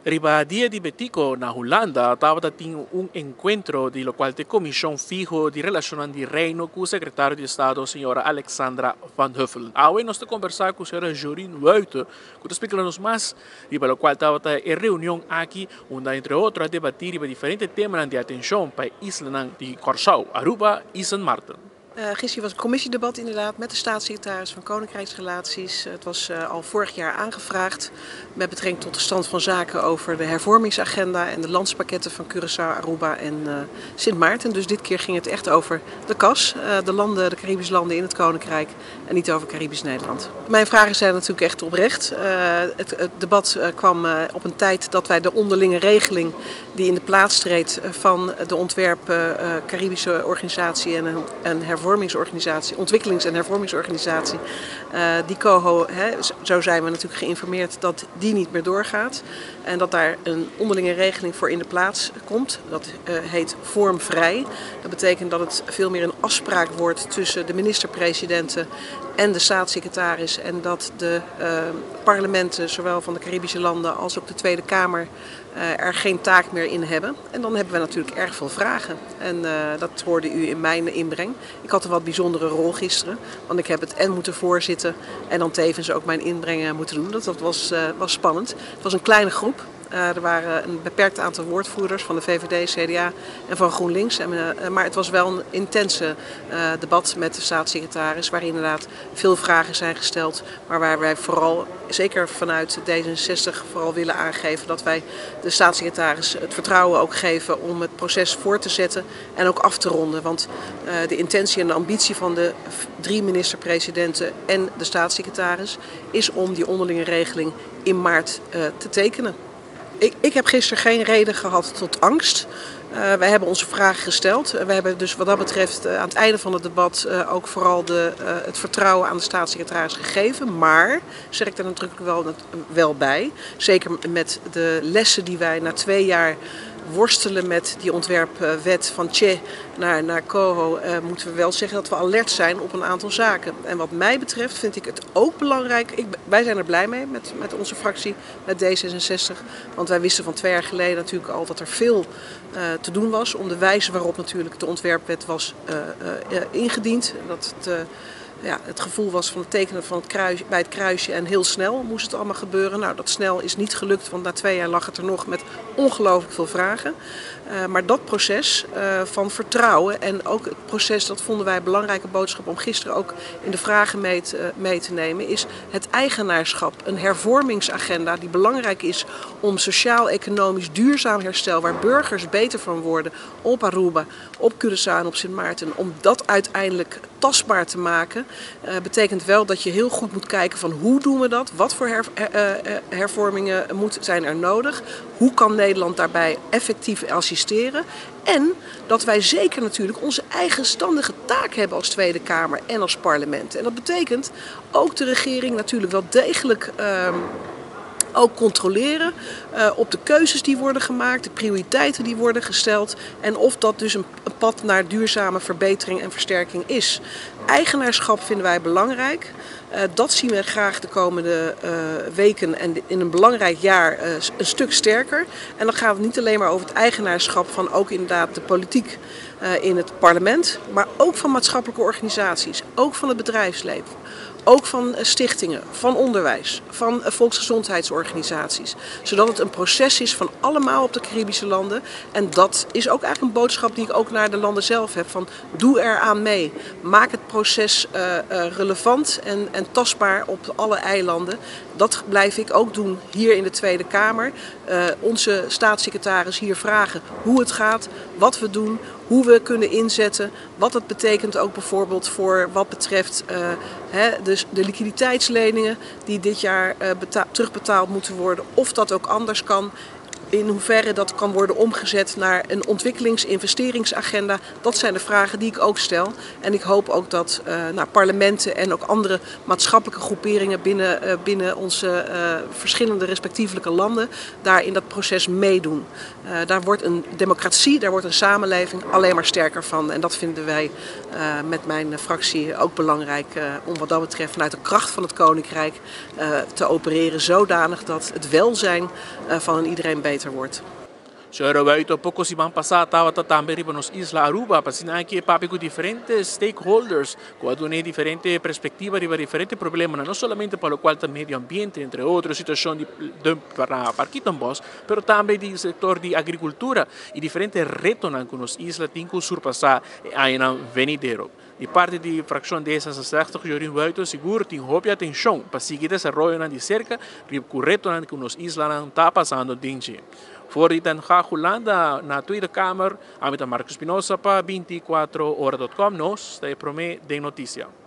Riba día di Betico na Holanda estava tendo un encuentro di lo qual te Comissão Fijo di Relação di Reino com o secretário de Estado, senhora Alexandra Van Huffel. Hoje nós estamos conversar com a senhora Jorine Wuiten, que nos explica mais, riba lo qual estava em reunião aqui, onde entre outros a debatir riba diferentes temas de atenção para islas de Curaçao, Aruba e Sint Maarten. Gisteren was een commissiedebat inderdaad met de staatssecretaris van Koninkrijksrelaties. Het was al vorig jaar aangevraagd met betrekking tot de stand van zaken over de hervormingsagenda en de landspakketten van Curaçao, Aruba en Sint Maarten. Dus dit keer ging het echt over de kas, de Caribische landen in het Koninkrijk en niet over Caribisch Nederland. Mijn vragen zijn natuurlijk echt oprecht. Het debat kwam op een tijd dat wij de onderlinge regeling die in de plaats treedt van de Caribische organisatie en ontwikkelings- en hervormingsorganisatie, die COHO, zo zijn we natuurlijk geïnformeerd dat die niet meer doorgaat. En dat daar een onderlinge regeling voor in de plaats komt. Dat heet vormvrij. Dat betekent dat het veel meer een afspraak wordt tussen de minister-presidenten en de staatssecretaris. En dat de parlementen, zowel van de Caribische landen als ook de Tweede Kamer, er geen taak meer in hebben. En dan hebben we natuurlijk erg veel vragen. En dat hoorde u in mijn inbreng. Ik had een wat bijzondere rol gisteren. Want ik heb het moeten voorzitten en dan tevens ook mijn inbreng moeten doen. Dat was spannend. Het was een kleine groep. Er waren een beperkt aantal woordvoerders van de VVD, CDA en van GroenLinks. Maar het was wel een intense debat met de staatssecretaris, waar inderdaad veel vragen zijn gesteld. Maar waar wij vooral, zeker vanuit D66, vooral willen aangeven dat wij de staatssecretaris het vertrouwen ook geven om het proces voor te zetten en ook af te ronden. Want de intentie en de ambitie van de 3 minister-presidenten en de staatssecretaris is om die onderlinge regeling in maart te tekenen. Ik heb gisteren geen reden gehad tot angst. Wij hebben onze vragen gesteld. We hebben dus wat dat betreft aan het einde van het debat ook vooral het vertrouwen aan de staatssecretaris gegeven. Maar, zeg ik er natuurlijk wel bij, zeker met de lessen die wij na 2 jaar worstelen met die ontwerpwet van Tje naar COHO, moeten we wel zeggen dat we alert zijn op een aantal zaken. En wat mij betreft vind ik het ook belangrijk, wij zijn er blij mee met onze fractie, met D66. Want wij wisten van 2 jaar geleden natuurlijk al dat er veel te doen was om de wijze waarop natuurlijk de ontwerpwet was ingediend. Dat het gevoel was van het tekenen van bij het kruisje en heel snel moest het allemaal gebeuren. Nou, dat snel is niet gelukt, want na 2 jaar lag het er nog met ongelooflijk veel vragen. Maar dat proces van vertrouwen en ook het proces, dat vonden wij een belangrijke boodschap om gisteren ook in de vragen mee te nemen, is het eigenaarschap. Een hervormingsagenda die belangrijk is om sociaal-economisch duurzaam herstel, waar burgers beter van worden, op Aruba, op Curaçao en op Sint Maarten, om dat uiteindelijk tastbaar te maken, betekent wel dat je heel goed moet kijken van hoe doen we dat, wat voor hervormingen zijn er nodig, hoe kan Nederland daarbij effectief assisteren en dat wij zeker natuurlijk onze eigenstandige taak hebben als Tweede Kamer en als parlement. En dat betekent ook de regering natuurlijk wel degelijk ook controleren op de keuzes die worden gemaakt, de prioriteiten die worden gesteld en of dat dus een pad naar duurzame verbetering en versterking is. Eigenaarschap vinden wij belangrijk. Dat zien we graag de komende weken en in een belangrijk jaar een stuk sterker. En dan gaat het niet alleen maar over het eigenaarschap van ook inderdaad de politiek in het parlement, maar ook van maatschappelijke organisaties, ook van het bedrijfsleven. Ook van stichtingen, van onderwijs, van volksgezondheidsorganisaties. Zodat het een proces is van allemaal op de Caribische landen. En dat is ook eigenlijk een boodschap die ik ook naar de landen zelf heb. Van doe eraan mee. Maak het proces relevant en tastbaar op alle eilanden. Dat blijf ik ook doen hier in de Tweede Kamer. Onze staatssecretaris hier vragen hoe het gaat, wat we doen, hoe we kunnen inzetten. Wat het betekent ook bijvoorbeeld voor wat betreft de liquiditeitsleningen die dit jaar terugbetaald moeten worden. Of dat ook anders kan. in hoeverre dat kan worden omgezet naar een ontwikkelings-investeringsagenda, dat zijn de vragen die ik ook stel. En ik hoop ook dat parlementen en ook andere maatschappelijke groeperingen binnen onze verschillende respectievelijke landen daar in dat proces meedoen. Daar wordt een democratie, daar wordt een samenleving alleen maar sterker van. En dat vinden wij met mijn fractie ook belangrijk om wat dat betreft vanuit de kracht van het Koninkrijk te opereren zodanig dat het welzijn van iedereen beter wordt. Senhora Waito, pouco semana passada estava também riba nos Isla Aruba, para que papi com diferentes stakeholders, com diferentes perspectivas riba diferentes problemas, não somente para o qual o meio ambiente, entre outros, situação para Quitambos, mas também do setor de agricultura e diferentes retos que nos Isla têm que surpassar em venidero. De parte da fração dessas 60 Jorin Waito, seguro tem hope e atenção para seguir desenvolvendo de cerca, com o reto que nos Isla está passando dentro. Voorzitter ga Holanda na Tweede Kamer, met Marcus Spinoza para 24horas.com, nos de promete de notícia.